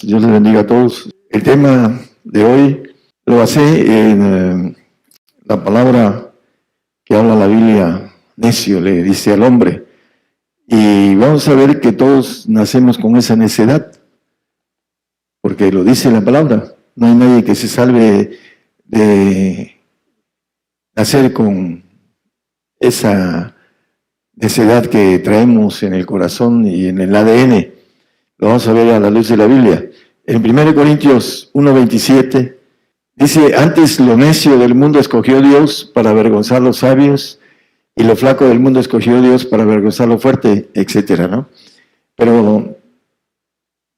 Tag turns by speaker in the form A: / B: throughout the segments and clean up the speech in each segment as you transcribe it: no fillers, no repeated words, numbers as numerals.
A: Dios les bendiga a todos. El tema de hoy lo basé en la palabra que habla la Biblia, necio, le dice al hombre. Y vamos a ver que todos nacemos con esa necedad, porque lo dice la palabra. No hay nadie que se salve de nacer con esa necedad que traemos en el corazón y en el ADN. Lo vamos a ver a la luz de la Biblia. En 1 Corintios 1:27 dice: antes lo necio del mundo escogió Dios para avergonzar a los sabios, y lo flaco del mundo escogió Dios para avergonzar lo fuerte, etcétera, ¿no? Pero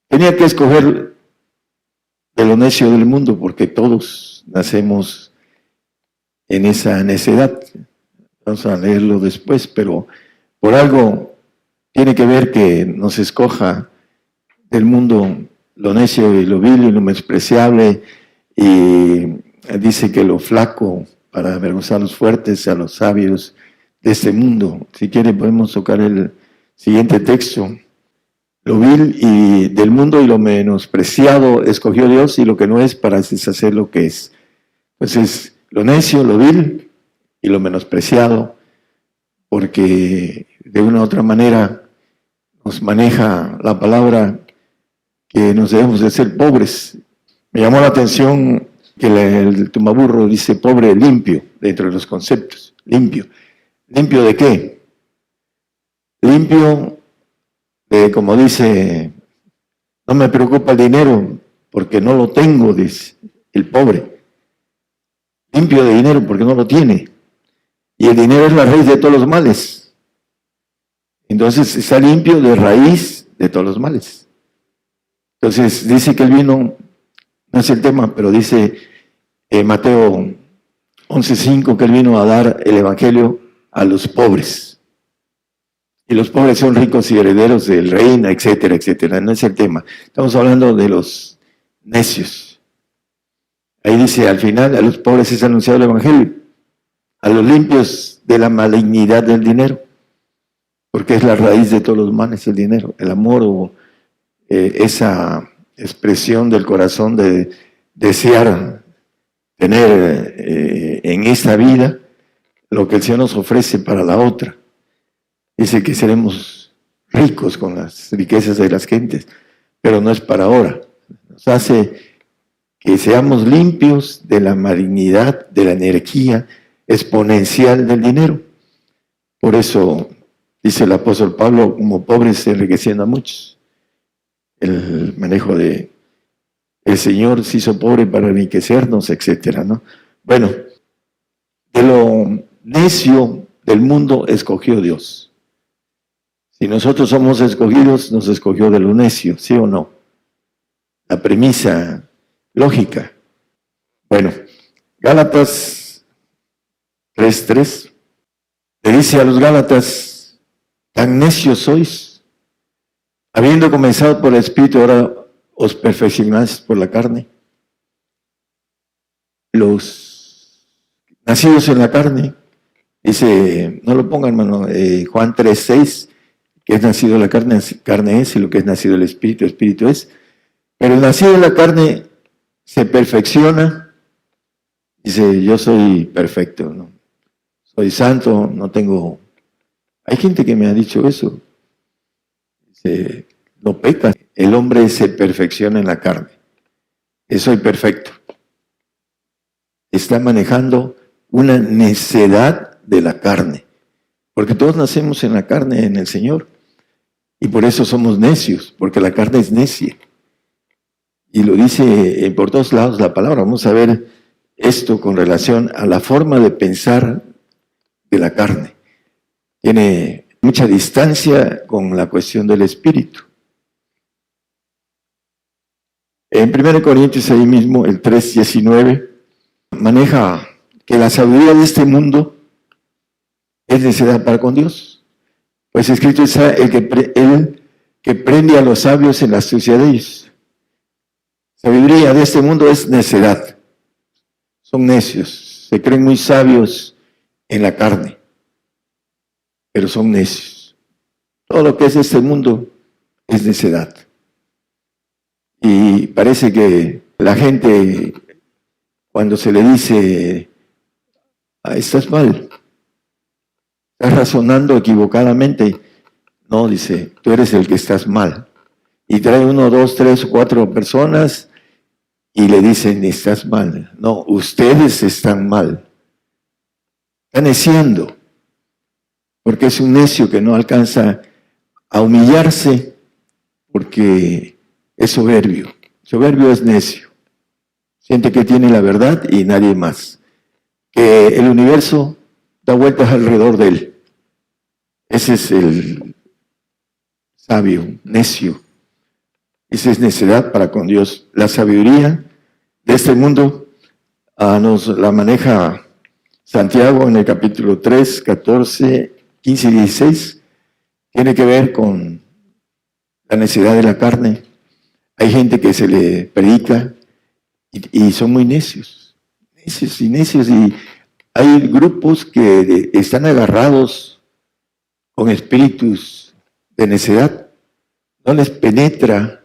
A: tenía que escoger de lo necio del mundo, porque todos nacemos en esa necedad. Vamos a leerlo después, pero por algo tiene que ver que nos escoja del mundo lo necio y lo vil y lo despreciable, y dice que lo flaco para avergonzar a los fuertes, a los sabios de este mundo. Si quiere podemos tocar el siguiente texto. Lo vil y del mundo y lo menospreciado escogió Dios, y lo que no es para deshacer lo que es. Entonces, lo necio, lo vil y lo menospreciado, porque de una u otra manera nos maneja la palabra que nos debemos de ser pobres. Me llamó la atención que el Tumaburro dice pobre limpio, dentro de los conceptos. Limpio. ¿Limpio de qué? Limpio de, como dice, no me preocupa el dinero porque no lo tengo, dice el pobre. Limpio de dinero porque no lo tiene. Y el dinero es la raíz de todos los males. Entonces está limpio de raíz de todos los males. Entonces dice que el vino, no es el tema, pero dice Mateo 11:5 que él vino a dar el evangelio a los pobres. Y los pobres son ricos y herederos del reino, etcétera, etcétera. No es el tema. Estamos hablando de los necios. Ahí dice, al final, a los pobres es anunciado el evangelio. A los limpios de la malignidad del dinero. Porque es la raíz de todos los males, el dinero. El amor o esa expresión del corazón de desear tener en esta vida lo que el Señor nos ofrece para la otra. Dice que seremos ricos con las riquezas de las gentes, pero no es para ahora. Nos hace que seamos limpios de la malignidad, de la energía exponencial del dinero. Por eso dice el apóstol Pablo, como pobres enriqueciendo a muchos. El manejo de el Señor se hizo pobre para enriquecernos, etcétera, ¿no? Bueno, de lo necio del mundo escogió Dios. Si nosotros somos escogidos, nos escogió de lo necio, ¿sí o no? La premisa lógica. Bueno, Gálatas 3:3 le dice a los Gálatas: tan necios sois, habiendo comenzado por el Espíritu, ahora os perfeccionáis por la carne. Los nacidos en la carne, dice, no lo pongan, hermano, Juan 3:6, que es nacido en la carne, carne es, y lo que es nacido del Espíritu, Espíritu es. Pero el nacido en la carne se perfecciona, dice, yo soy perfecto, ¿no? Soy santo, no tengo... Hay gente que me ha dicho eso. Dice, no peca. El hombre se perfecciona en la carne. Soy perfecto. Está manejando una necedad de la carne. Porque todos nacemos en la carne, en el Señor. Y por eso somos necios, porque la carne es necia. Y lo dice por todos lados la palabra. Vamos a ver esto con relación a la forma de pensar de la carne. Tiene mucha distancia con la cuestión del espíritu. En 1 Corintios, ahí mismo, el 3:19, maneja que la sabiduría de este mundo es necedad para con Dios. Pues escrito está el que prende a los sabios en la astucia de ellos. Sabiduría de este mundo es necedad. Son necios, se creen muy sabios en la carne, pero son necios. Todo lo que es este mundo es necedad. Y parece que la gente, cuando se le dice, estás mal, estás razonando equivocadamente, no, dice, tú eres el que estás mal. Y trae 1, 2, 3 o 4 personas y le dicen, estás mal. No, ustedes están mal. Está neciendo, porque es un necio que no alcanza a humillarse porque es soberbio. Soberbio es necio. Siente que tiene la verdad y nadie más. Que el universo da vueltas alrededor de él. Ese es el sabio, necio. Esa es necedad para con Dios. La sabiduría de este mundo nos la maneja Santiago en el capítulo 3, 14, 15 y 16. Tiene que ver con la necedad de la carne. Hay gente que se le predica y son muy necios. Necios y necios. Y hay grupos que están agarrados con espíritus de necedad. No les penetra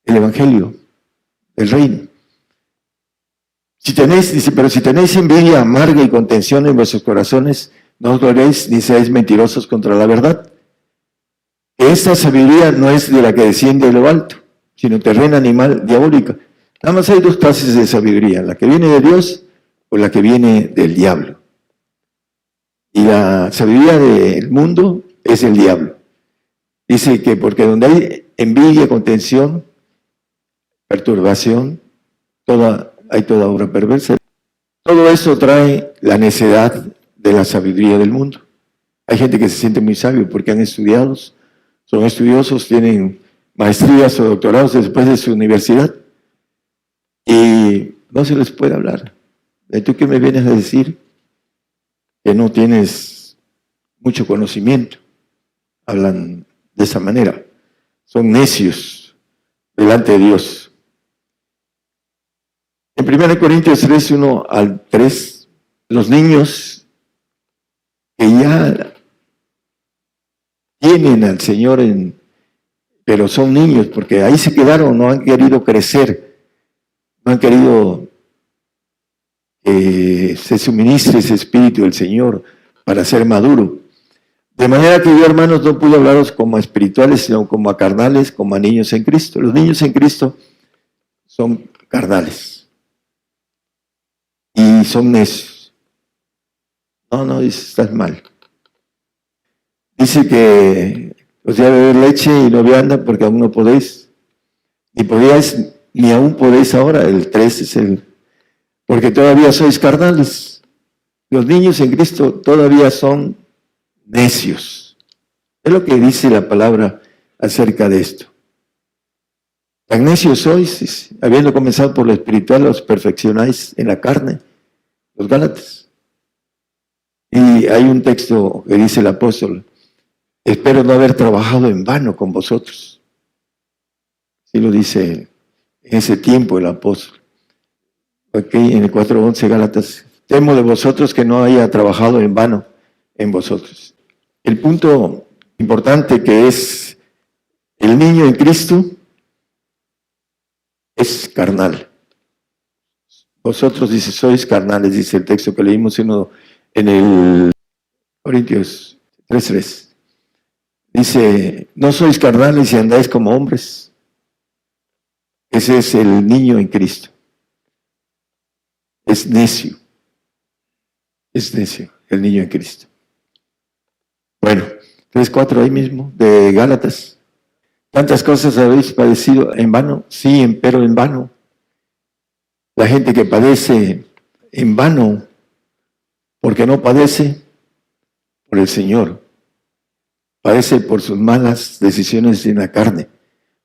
A: el evangelio, el reino. Si tenéis, dice, pero si tenéis envidia amarga y contención en vuestros corazones, no os gloréis ni seáis mentirosos contra la verdad. Esta sabiduría no es de la que desciende de lo alto, sino terrena, animal, diabólica. Nada más hay 2 clases de sabiduría, la que viene de Dios o la que viene del diablo. Y la sabiduría del mundo es el diablo. Dice que porque donde hay envidia, contención, perturbación, hay toda obra perversa. Todo eso trae la necedad de la sabiduría del mundo. Hay gente que se siente muy sabio porque han estudiado, son estudiosos, tienen maestrías o doctorados después de su universidad y no se les puede hablar. ¿Tú qué me vienes a decir? Que no tienes mucho conocimiento. Hablan de esa manera. Son necios delante de Dios. En 1 Corintios 3, 1 al 3, los niños que ya tienen al Señor, pero son niños, porque ahí se quedaron, no han querido crecer, no han querido que se suministre ese espíritu del Señor para ser maduro. De manera que yo, hermanos, no pude hablaros como a espirituales, sino como a carnales, como a niños en Cristo. Los niños en Cristo son carnales y son necios. No, dice, estás mal. Dice que os voy a beber leche y no vianda porque aún no podéis. Ni aún podéis ahora. El 3 es porque todavía sois carnales. Los niños en Cristo todavía son necios. Es lo que dice la palabra acerca de esto. Tan necios sois, habiendo comenzado por lo espiritual, os perfeccionáis en la carne, los Gálatas. Y hay un texto que dice el apóstol, espero no haber trabajado en vano con vosotros. Así lo dice en ese tiempo el apóstol. Aquí en el 4:11 Gálatas, temo de vosotros que no haya trabajado en vano en vosotros. El punto importante que es el niño en Cristo es carnal. Vosotros, dice, sois carnales, dice el texto que leímos en el Corintios 3:3. Dice, no sois carnales y andáis como hombres. Ese es el niño en Cristo. Es necio. Es necio, el niño en Cristo. Bueno, 3:4 ahí mismo, de Gálatas. ¿Tantas cosas habéis padecido en vano? Sí, empero en vano. La gente que padece en vano, porque no padece por el Señor. Padece por sus malas decisiones en la carne,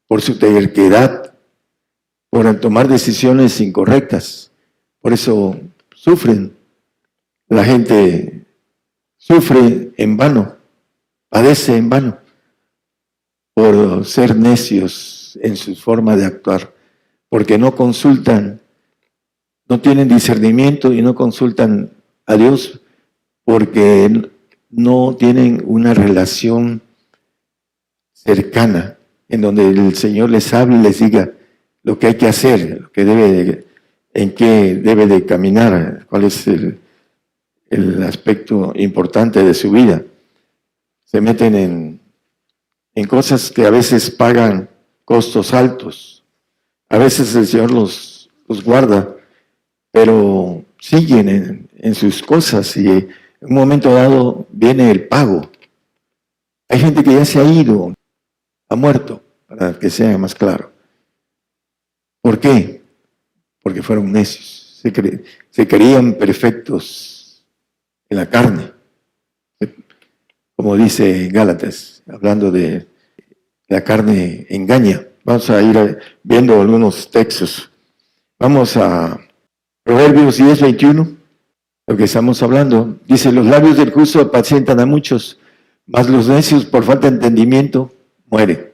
A: por su terquedad, por tomar decisiones incorrectas. Por eso sufren. La gente sufre en vano, padece en vano, por ser necios en su forma de actuar, porque no consultan, no tienen discernimiento y no consultan a Dios, porque no tienen una relación cercana en donde el Señor les hable y les diga lo que hay que hacer, lo que en qué debe de caminar, cuál es el aspecto importante de su vida. Se meten en cosas que a veces pagan costos altos. A veces el Señor los guarda, pero siguen en sus cosas y en un momento dado viene el pago. Hay gente que ya se ha ido, ha muerto, para que sea más claro. ¿Por qué? Porque fueron necios, se creían perfectos en la carne, como dice Gálatas, hablando de la carne engaña. Vamos a ir viendo algunos textos. Vamos a Proverbios 10:21, lo que estamos hablando. Dice, los labios del justo apacientan a muchos, mas los necios por falta de entendimiento mueren.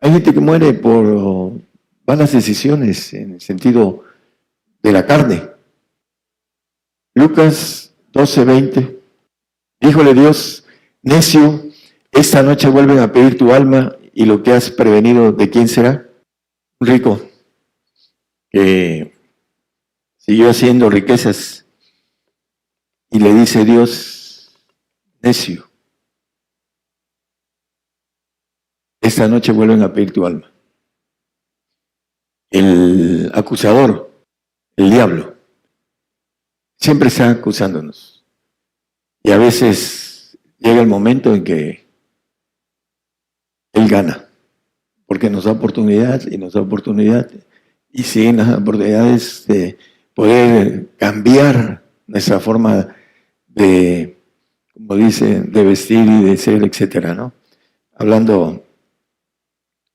A: Hay gente que muere por malas decisiones en el sentido de la carne. Lucas 12:20, díjole Dios, necio, esta noche vuelven a pedir tu alma y lo que has prevenido, ¿de quién será? Un rico que siguió haciendo riquezas y le dice Dios, necio, esta noche vuelven a pedir tu alma. El acusador, el diablo, siempre está acusándonos. Y a veces llega el momento en que él gana, porque nos da oportunidad y nos da oportunidad. Y siguen las oportunidades de poder cambiar nuestra forma de, como dice, de vestir y de ser, etcétera, ¿no? Hablando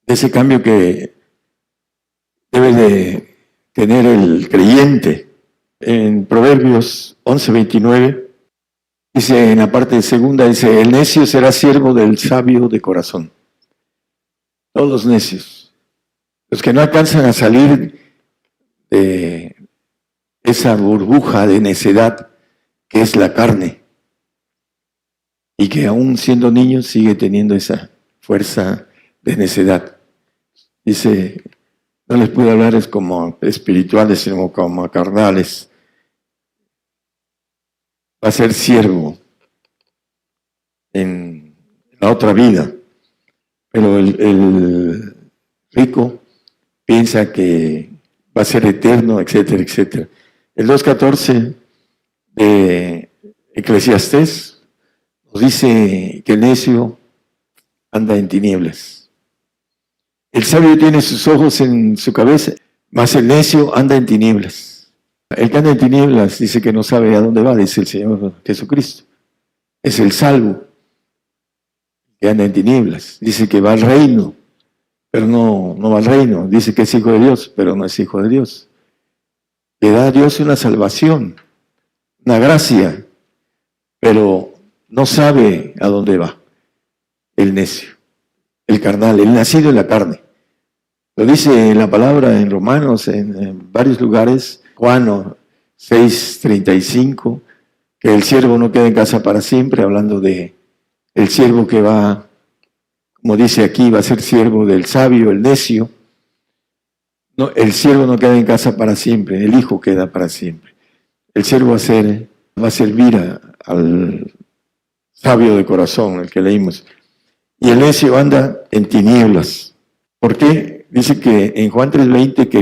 A: de ese cambio que debe de tener el creyente. En Proverbios 11:29, dice en la parte segunda, dice, el necio será siervo del sabio de corazón. Todos los necios, los que no alcanzan a salir de esa burbuja de necedad que es la carne, y que aún siendo niños sigue teniendo esa fuerza de necedad. Dice, no les puedo hablar es como espirituales, sino como carnales. Va a ser siervo en la otra vida, pero el rico piensa que va a ser eterno, etcétera, etcétera. El 2:14 de Eclesiastés nos dice que el necio anda en tinieblas. El sabio tiene sus ojos en su cabeza, mas el necio anda en tinieblas. El que anda en tinieblas dice que no sabe a dónde va, dice el Señor Jesucristo. Es el salvo que anda en tinieblas. Dice que va al reino, pero no va al reino. Dice que es hijo de Dios, pero no es hijo de Dios. Le da a Dios una salvación, una gracia, pero no sabe a dónde va. El necio, el carnal, el nacido en la carne. Lo dice en la palabra en Romanos, en varios lugares, Juan 6:35, que el siervo no queda en casa para siempre, hablando de el siervo que va, como dice aquí, va a ser siervo del sabio, el necio. No, el siervo no queda en casa para siempre, el hijo queda para siempre. El siervo va a servir al sabio de corazón, el que leímos. Y el necio anda en tinieblas. ¿Por qué? Dice que en Juan 3:20 que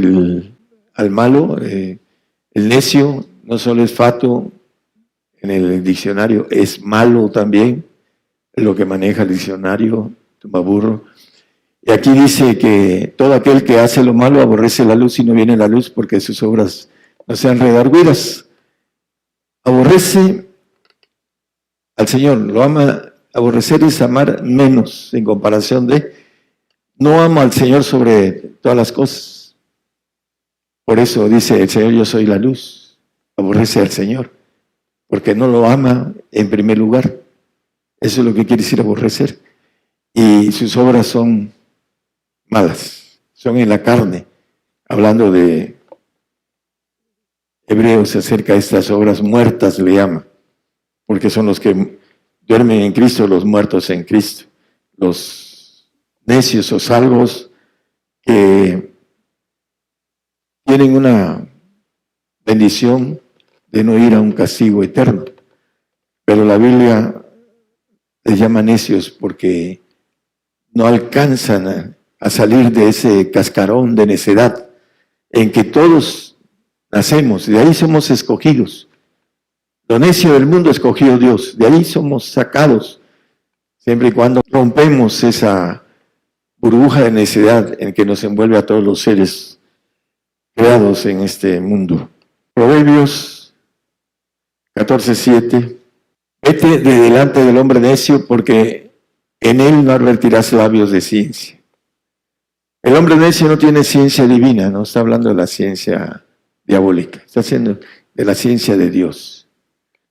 A: al malo, el necio no solo es fato en el diccionario, es malo también, lo que maneja el diccionario, tumbaburro. Y aquí dice que todo aquel que hace lo malo aborrece la luz y no viene a la luz porque sus obras no sean redarguidas. Aborrece al Señor, lo ama. Aborrecer es amar menos en comparación de, no amo al Señor sobre todas las cosas. Por eso dice el Señor, yo soy la luz. Aborrece al Señor, porque no lo ama en primer lugar. Eso es lo que quiere decir aborrecer. Y sus obras son malas, son en la carne. Hablando de Hebreos acerca de estas obras muertas, le llama, porque son los que duermen en Cristo, los muertos en Cristo, los necios o salvos que tienen una bendición de no ir a un castigo eterno. Pero la Biblia les llama necios porque no alcanzan a salir de ese cascarón de necedad en que todos nacemos, de ahí somos escogidos. Lo necio del mundo escogió Dios, de ahí somos sacados, siempre y cuando rompemos esa burbuja de necedad en que nos envuelve a todos los seres creados en este mundo. Proverbios 14:7. Vete de delante del hombre necio, porque en él no advertirás labios de ciencia. El hombre necio no tiene ciencia divina, no está hablando de la ciencia diabólica, está haciendo de la ciencia de Dios.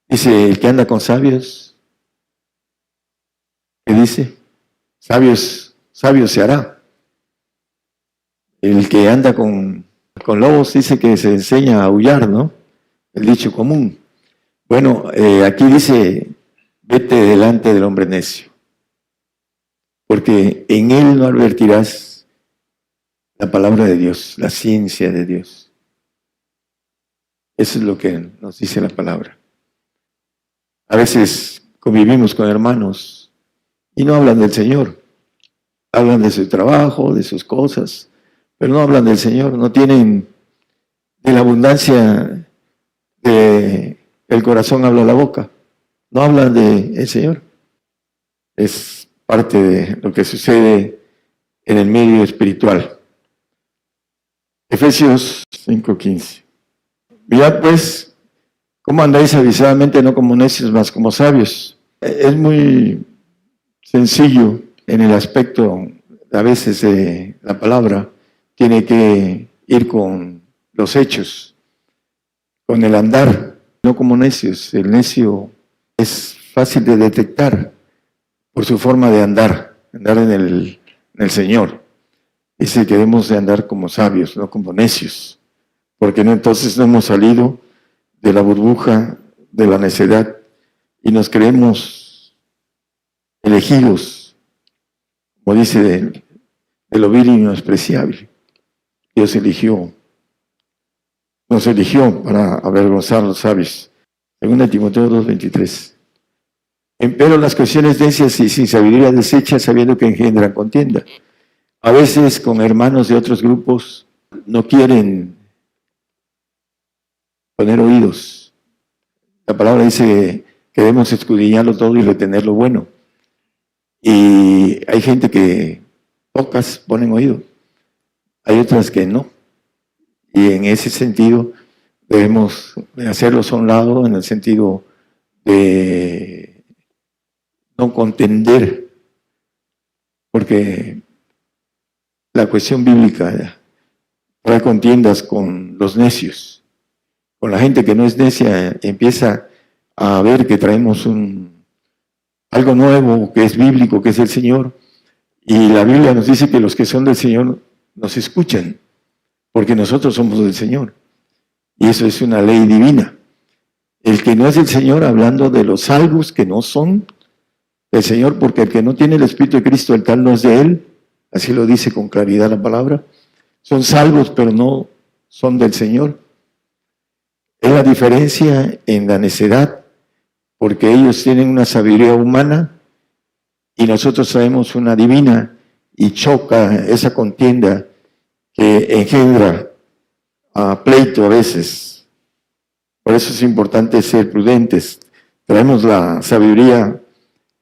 A: Dice, el que anda con sabios, ¿qué dice? Sabios se hará. El que anda con lobos dice que se enseña a aullar, ¿no? El dicho común. Bueno, aquí dice, vete delante del hombre necio, porque en él no advertirás la palabra de Dios, la ciencia de Dios. Eso es lo que nos dice la palabra. A veces convivimos con hermanos y no hablan del Señor. Hablan de su trabajo, de sus cosas, pero no hablan del Señor, no tienen de la abundancia del corazón habla la boca, no hablan del Señor. Es parte de lo que sucede en el medio espiritual. Efesios 5:15. Mirad pues, cómo andáis avisadamente, no como necios, mas como sabios. Es muy sencillo en el aspecto, a veces, de la palabra, tiene que ir con los hechos, con el andar, no como necios. El necio es fácil de detectar por su forma de andar en el Señor. Dice que debemos de andar como sabios, no como necios, porque entonces no hemos salido de la burbuja de la necedad y nos creemos elegidos, como dice, de lo vil y menospreciable. Dios nos eligió para avergonzar a los sabios. 2 Timoteo 2:23. Empero las cuestiones necias y sin sabiduría desechas, sabiendo que engendran contienda. A veces con hermanos de otros grupos no quieren poner oídos. La palabra dice que debemos escudriñarlo todo y retener lo bueno. Y hay gente que pocas ponen oído, hay otras que no. Y en ese sentido debemos hacerlos a un lado, en el sentido de no contender, porque la cuestión bíblica trae contiendas con los necios. Con la gente que no es necia empieza a ver que traemos algo nuevo, que es bíblico, que es el Señor. Y la Biblia nos dice que los que son del Señor nos escuchan, porque nosotros somos del Señor. Y eso es una ley divina. El que no es del Señor, hablando de los salvos que no son del Señor, porque el que no tiene el Espíritu de Cristo, el tal no es de Él, así lo dice con claridad la palabra. Son salvos, pero no son del Señor. Es la diferencia en la necedad, porque ellos tienen una sabiduría humana y nosotros traemos una divina, y choca esa contienda que engendra a pleito a veces. Por eso es importante ser prudentes. Traemos la sabiduría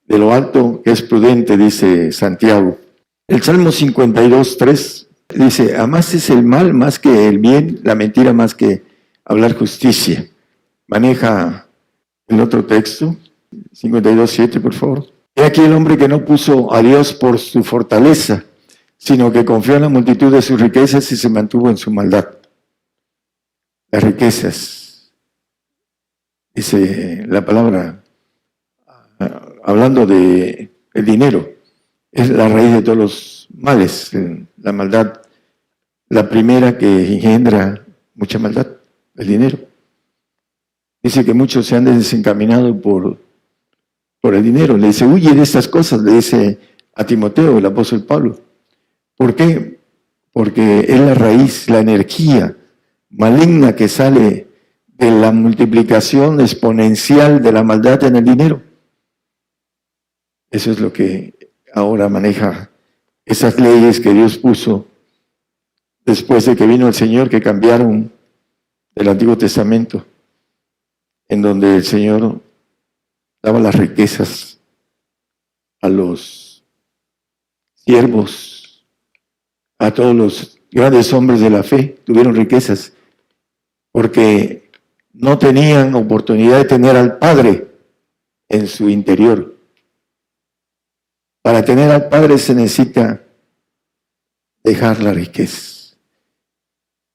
A: de lo alto, que es prudente, dice Santiago. El Salmo 52:3 dice, amaste el mal más que el bien, la mentira más que hablar justicia. Maneja el otro texto, 52:7, por favor. He aquí el hombre que no puso a Dios por su fortaleza, sino que confió en la multitud de sus riquezas y se mantuvo en su maldad. Las riquezas, dice la palabra, hablando de el dinero, es la raíz de todos los males, la maldad, la primera que engendra mucha maldad, el dinero. Dice que muchos se han desencaminado por el dinero. Le dice, huye de estas cosas, le dice a Timoteo, el apóstol Pablo. ¿Por qué? Porque es la raíz, la energía maligna que sale de la multiplicación exponencial de la maldad en el dinero. Eso es lo que ahora maneja esas leyes que Dios puso después de que vino el Señor, que cambiaron el Antiguo Testamento, en donde el Señor daba las riquezas a los siervos, a todos los grandes hombres de la fe, tuvieron riquezas, porque no tenían oportunidad de tener al Padre en su interior. Para tener al Padre se necesita dejar la riqueza,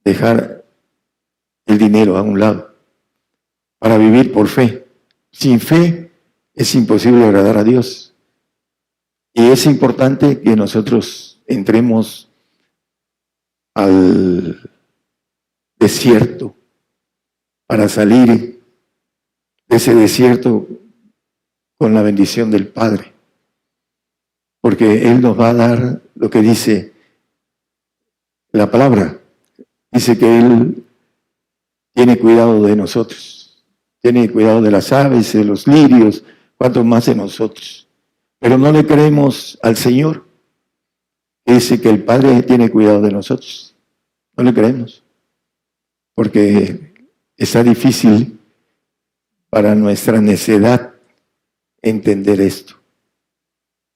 A: dejar el dinero a un lado, para vivir por fe. Sin fe es imposible agradar a Dios. Y es importante que nosotros entremos al desierto para salir de ese desierto con la bendición del Padre. Porque Él nos va a dar lo que dice la palabra. Dice que Él tiene cuidado de nosotros, tiene cuidado de las aves, de los lirios, cuanto más de nosotros. Pero no le creemos al Señor. Dice que el Padre tiene cuidado de nosotros. No le creemos. Porque está difícil para nuestra necedad entender esto.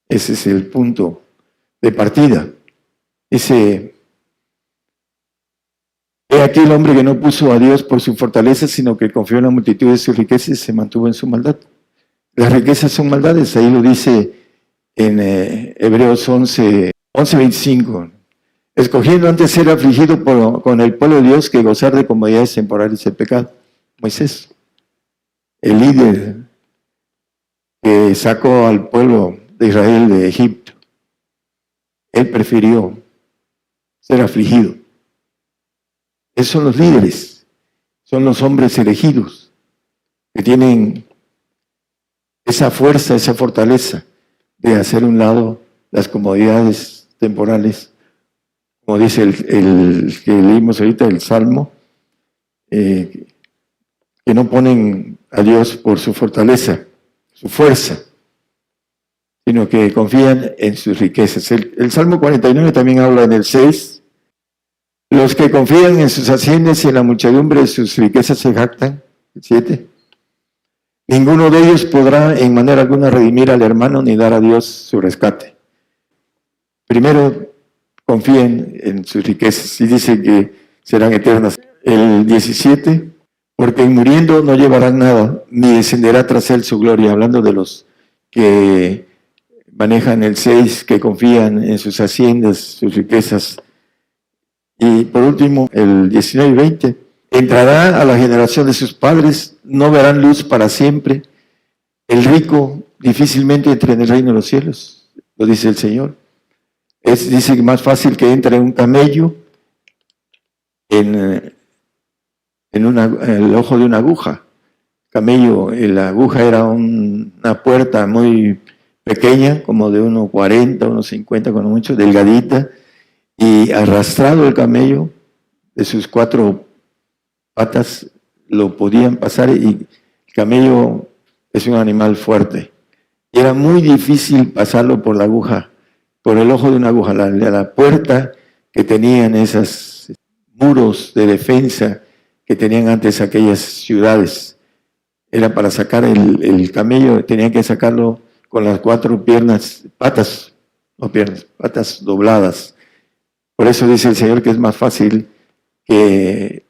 A: Ese es el punto de partida. Dice, he aquí el hombre que no puso a Dios por su fortaleza, sino que confió en la multitud de sus riquezas y se mantuvo en su maldad. Las riquezas son maldades, ahí lo dice en Hebreos 11:25. Escogiendo antes ser afligido con el pueblo de Dios que gozar de comodidades temporales el pecado. Moisés, el líder que sacó al pueblo de Israel de Egipto, él prefirió ser afligido. Esos son los líderes, son los hombres elegidos que tienen esa fuerza, esa fortaleza de hacer a un lado las comodidades temporales, como dice el que leímos ahorita, el Salmo, que no ponen a Dios por su fortaleza, su fuerza, sino que confían en sus riquezas. El Salmo 49 también habla en el 6, los que confían en sus haciendas y en la muchedumbre de sus riquezas se jactan, el 7. Ninguno de ellos podrá en manera alguna redimir al hermano ni dar a Dios su rescate. Primero, confíen en sus riquezas y dice que serán eternas. El 17, porque en muriendo no llevarán nada, ni descenderá tras él su gloria, hablando de los que manejan el 6, que confían en sus haciendas, sus riquezas. Y por último, el 19 y 20, entrará a la generación de sus padres, no verán luz para siempre. El rico difícilmente entra en el reino de los cielos, lo dice el Señor. Dice que más fácil que entre un camello en el ojo de una aguja. Camello, la aguja era una puerta muy pequeña, como de 1,40, 1,50, con mucho, delgadita, y arrastrado el camello de sus 4 patas, lo podían pasar, y el camello es un animal fuerte. Y era muy difícil pasarlo por la aguja, por el ojo de una aguja, la puerta que tenían esos muros de defensa que tenían antes aquellas ciudades. Era para sacar el camello, tenían que sacarlo con las 4 patas dobladas. Por eso dice el Señor que es más fácil que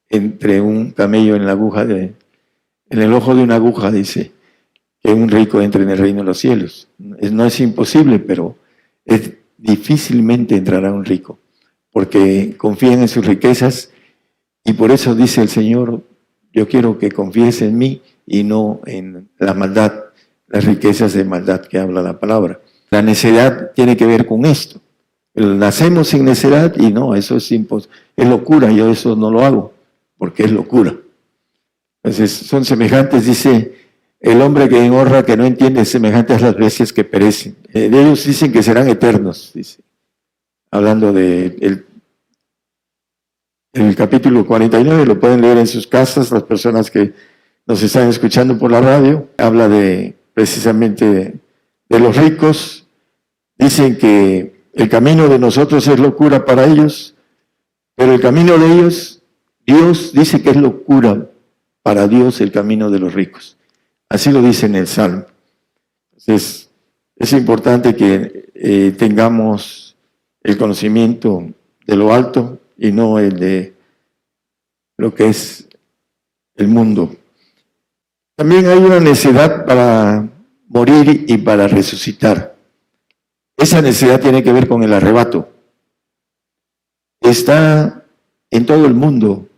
A: entre un camello en la aguja, en el ojo de una aguja, dice, que un rico entre en el reino de los cielos. No es imposible, pero difícilmente entrará un rico, porque confían en sus riquezas, y por eso dice el Señor, yo quiero que confíes en mí y no en la maldad, las riquezas de maldad que habla la palabra. La necedad tiene que ver con esto. Nacemos sin necedad y no, eso es locura, yo eso no lo hago, porque es locura. Entonces son semejantes, dice, el hombre que honra, que no entiende, semejantes a las bestias que perecen. De ellos dicen que serán eternos, dice. hablando de el capítulo 49, lo pueden leer en sus casas, las personas que nos están escuchando por la radio, habla precisamente de los ricos. Dicen que el camino de nosotros es locura para ellos, pero el camino de ellos, Dios dice que es locura para Dios el camino de los ricos. Así lo dice en el Salmo. Entonces, es importante que tengamos el conocimiento de lo alto y no el de lo que es el mundo. También hay una necesidad para morir y para resucitar. Esa necesidad tiene que ver con el arrebato. Está en todo el mundo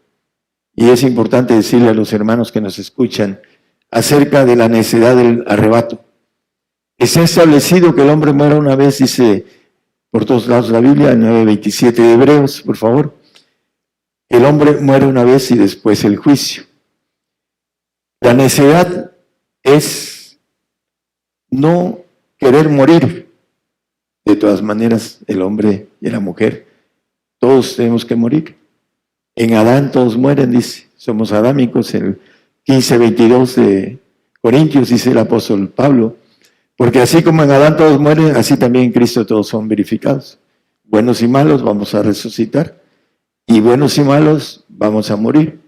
A: y es importante decirle a los hermanos que nos escuchan acerca de la necesidad del arrebato. Está establecido que el hombre muera una vez, dice por todos lados la Biblia, el 9:27 de Hebreos, por favor. El hombre muere una vez y después el juicio. La necesidad es no querer morir. De todas maneras, el hombre y la mujer, todos tenemos que morir. En Adán todos mueren, dice. Somos adámicos. En el 15:22 de Corintios dice el apóstol Pablo. Porque así como en Adán todos mueren, así también en Cristo todos son verificados. Buenos y malos vamos a resucitar. Y buenos y malos vamos a morir.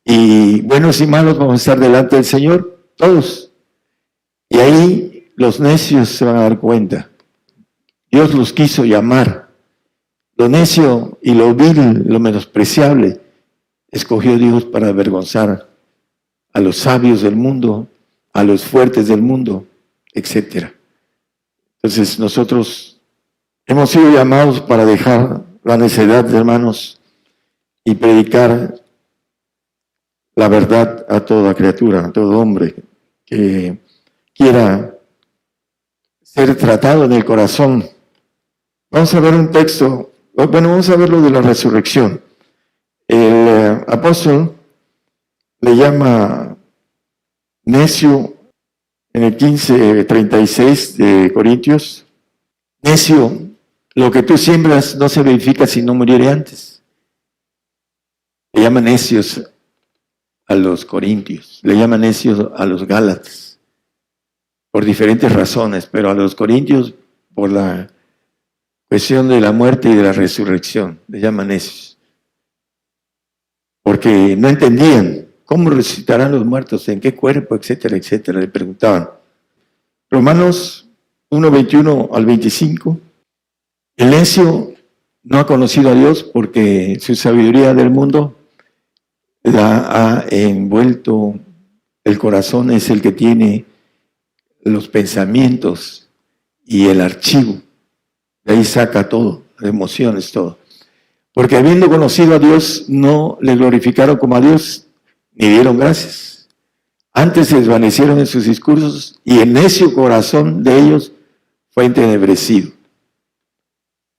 A: Y buenos y malos vamos a estar delante del Señor, todos. Y ahí los necios se van a dar cuenta. Dios los quiso llamar. Lo necio y lo vil, lo menospreciable, escogió Dios para avergonzar a los sabios del mundo, a los fuertes del mundo, etc. Entonces nosotros hemos sido llamados para dejar la necedad, hermanos, y predicar la verdad a toda criatura, a todo hombre que quiera ser tratado en el corazón. Vamos a ver un texto, bueno, vamos a ver lo de la resurrección. El apóstol le llama necio en el 15:36 de Corintios. Necio, lo que tú siembras no se verifica si no muriere antes. Le llama necios a los corintios, le llaman necios a los gálatas, por diferentes razones, pero a los corintios por la cuestión de la muerte y de la resurrección, le llaman necios, porque no entendían cómo resucitarán los muertos, en qué cuerpo, etcétera, etcétera, le preguntaban. Romanos 1:21 al 25, el necio no ha conocido a Dios porque su sabiduría del mundo la ha envuelto. El corazón es el que tiene los pensamientos y el archivo. De ahí saca todo, las emociones, todo. Porque habiendo conocido a Dios, no le glorificaron como a Dios, ni dieron gracias. Antes se desvanecieron en sus discursos y el necio corazón de ellos fue entenebrecido.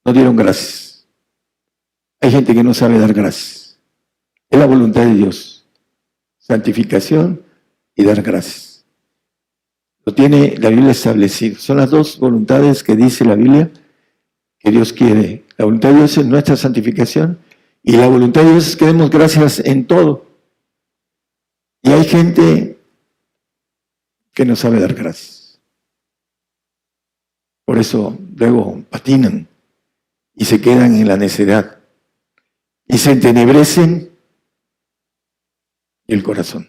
A: No dieron gracias. Hay gente que no sabe dar gracias. Es la voluntad de Dios. Santificación y dar gracias. Lo tiene la Biblia establecido. Son las dos voluntades que dice la Biblia que Dios quiere. La voluntad de Dios es nuestra santificación y la voluntad de Dios es que demos gracias en todo. Y hay gente que no sabe dar gracias. Por eso luego patinan y se quedan en la necedad y se entenebrecen el corazón.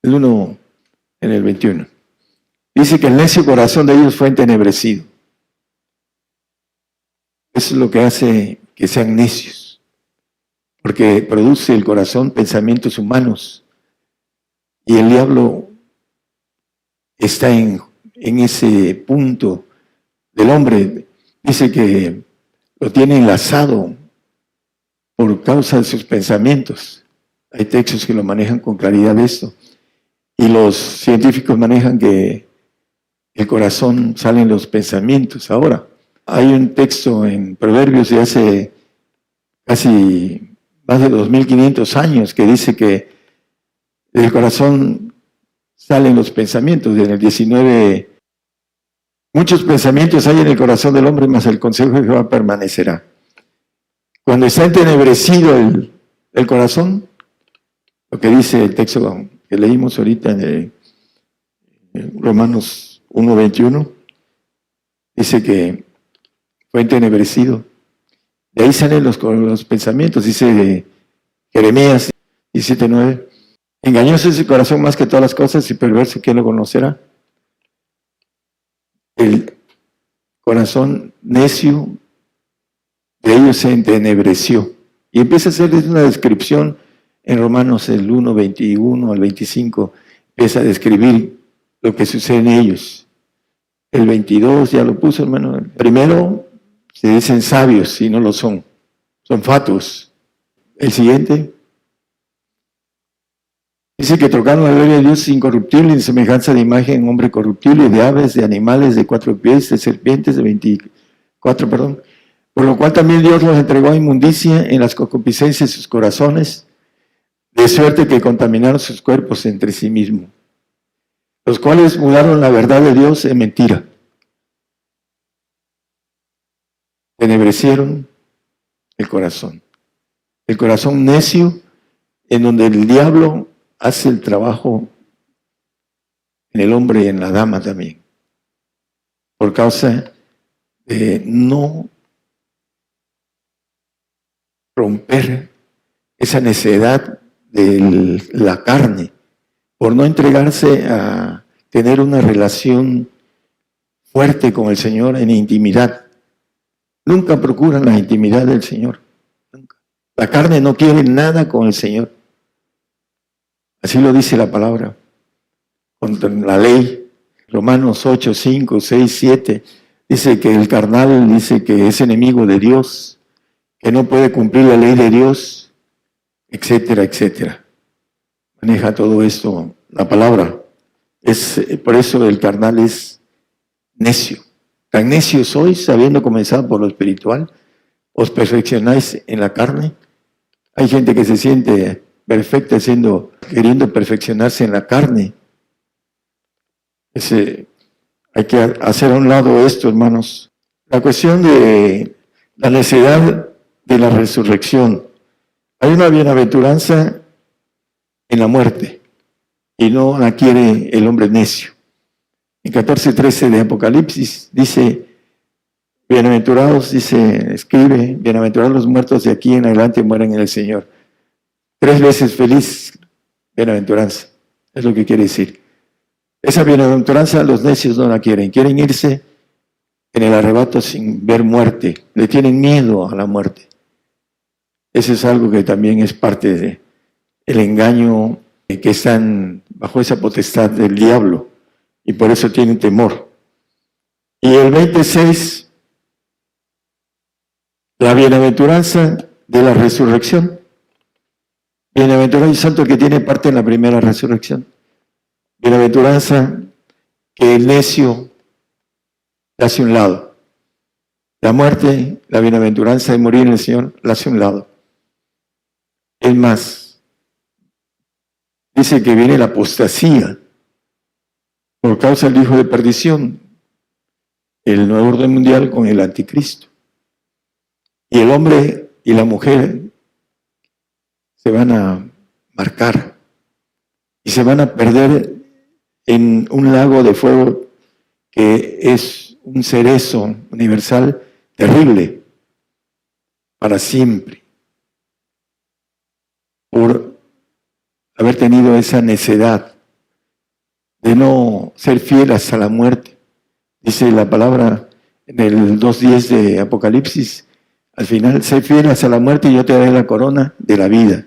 A: El 1 en el 21. Dice que el necio corazón de ellos fue entenebrecido. Eso es lo que hace que sean necios, porque produce el corazón pensamientos humanos y el diablo está en ese punto del hombre. Dice que lo tiene enlazado por causa de sus pensamientos. Hay textos que lo manejan con claridad esto. Y los científicos manejan que el corazón salen los pensamientos. Ahora, hay un texto en Proverbios de hace casi más de 2500 años que dice que del corazón salen los pensamientos. En el 19 Muchos pensamientos hay en el corazón del hombre, mas el consejo de Jehová permanecerá. Cuando está entenebrecido el corazón, lo que dice el texto que leímos ahorita en Romanos 1:21, dice que fue entenebrecido. De ahí salen los pensamientos, dice Jeremías 17:9. Engañoso es el corazón más que todas las cosas y perverso, ¿quién lo conocerá? El corazón necio de ellos se entenebreció. Y empieza a hacer una descripción en Romanos el 1:21 al 25, empieza a describir lo que sucede en ellos. El 22 ya lo puso, hermano. Primero se dicen sabios y no lo son fatuos. El siguiente dice que trocaron la gloria de Dios incorruptible en semejanza de imagen en hombre corruptible, de aves, de animales, de 4 pies, de serpientes, de 24, perdón. Por lo cual también Dios los entregó a inmundicia en las concupiscencias de sus corazones, de suerte que contaminaron sus cuerpos entre sí mismos, los cuales mudaron la verdad de Dios en mentira. Tenebrecieron el corazón necio, en donde el diablo hace el trabajo en el hombre y en la dama también, por causa de no romper esa necedad de la carne, por no entregarse a tener una relación fuerte con el Señor en intimidad. Nunca procuran la intimidad del Señor. Nunca. La carne no quiere nada con el Señor. Así lo dice la palabra. Contra la ley, Romanos 8, 5, 6, 7, dice que el carnal dice que es enemigo de Dios, que no puede cumplir la ley de Dios, etcétera, etcétera. Maneja todo esto la palabra. Por eso el carnal es necio. Tan necio sois, sabiendo comenzar por lo espiritual, os perfeccionáis en la carne. Hay gente que se siente perfecta queriendo perfeccionarse en la carne. Hay que hacer a un lado esto, hermanos. La cuestión de la necesidad de la resurrección. Hay una bienaventuranza en la muerte y no la quiere el hombre necio. En 14:13 de Apocalipsis dice, bienaventurados, escribe, bienaventurados los muertos de aquí en adelante mueren en el Señor. 3 veces feliz bienaventuranza, es lo que quiere decir. Esa bienaventuranza los necios no la quieren irse en el arrebato sin ver muerte, le tienen miedo a la muerte. Eso es algo que también es parte del engaño, que están bajo esa potestad del diablo y por eso tienen temor. Y el 26, la bienaventuranza de la resurrección. Bienaventurado y santo el que tiene parte en la primera resurrección. Bienaventuranza que el necio la hace a un lado. La muerte, la bienaventuranza de morir en el Señor, la hace a un lado. Es más, dice que viene la apostasía por causa del hijo de perdición, el nuevo orden mundial con el anticristo. Y el hombre y la mujer se van a marcar y se van a perder en un lago de fuego que es un cerezo universal terrible para siempre, por haber tenido esa necedad de no ser fieles a la muerte. Dice la palabra en el 2:10 de Apocalipsis, al final, sé fieles a la muerte y yo te daré la corona de la vida.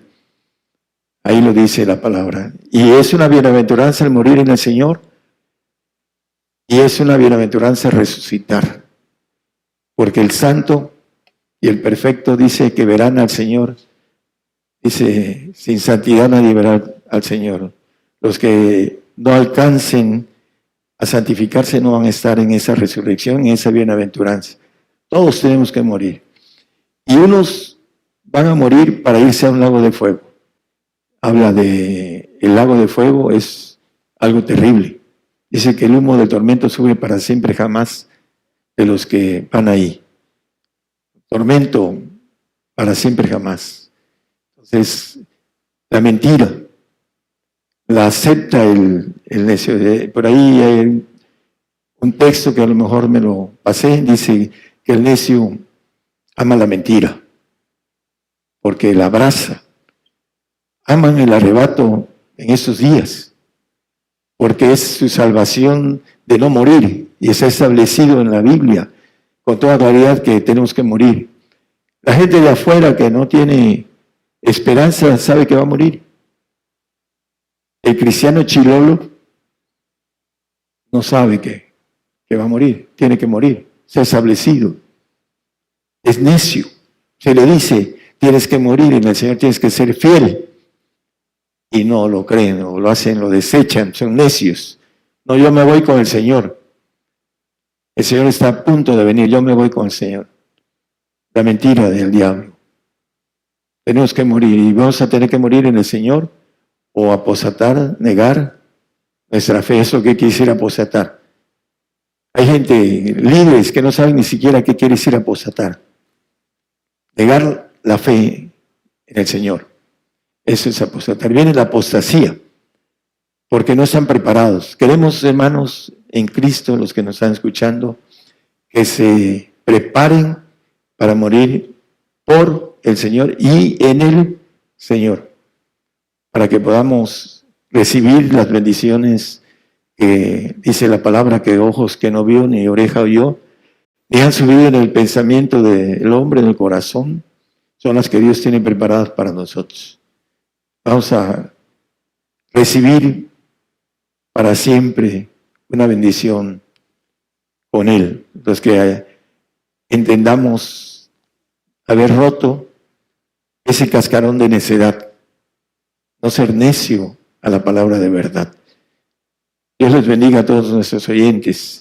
A: Ahí lo dice la palabra. Y es una bienaventuranza el morir en el Señor, y es una bienaventuranza resucitar, porque el santo y el perfecto dice que verán al Señor. Dice, sin santidad nadie verá al Señor. Los que no alcancen a santificarse no van a estar en esa resurrección, en esa bienaventuranza. Todos tenemos que morir. Y unos van a morir para irse a un lago de fuego. Habla de el lago de fuego, es algo terrible. Dice que el humo del tormento sube para siempre jamás de los que van ahí. Tormento para siempre jamás. Entonces, la mentira la acepta el necio. Por ahí hay un texto que a lo mejor me lo pasé, dice que el necio ama la mentira, porque la abraza. Aman el arrebato en estos días, porque es su salvación de no morir, y está establecido en la Biblia con toda claridad que tenemos que morir. La gente de afuera que no tiene esperanza sabe que va a morir. El cristiano chilolo no sabe que va a morir, tiene que morir, se ha establecido. Es necio, se le dice, tienes que morir en el Señor, tienes que ser fiel. Y no lo creen, o lo hacen, lo desechan, son necios. No, yo me voy con el Señor. El Señor está a punto de venir, yo me voy con el Señor. La mentira del diablo. Tenemos que morir y vamos a tener que morir en el Señor o apostatar, negar nuestra fe. ¿Eso qué quiere decir apostatar? Hay gente, líderes, que no saben ni siquiera qué quiere decir apostatar. Negar la fe en el Señor. Eso es apostatar. Viene la apostasía, porque no están preparados. Queremos, hermanos, en Cristo, los que nos están escuchando, que se preparen para morir por el Señor y en el Señor, para que podamos recibir las bendiciones que dice la palabra, que ojos que no vio, ni oreja oyó, ni han subido en el pensamiento del hombre, en el corazón, son las que Dios tiene preparadas para nosotros. Vamos a recibir para siempre una bendición con Él. Los que entendamos haber roto ese cascarón de necedad, no ser necio a la palabra de verdad. Dios les bendiga a todos nuestros oyentes.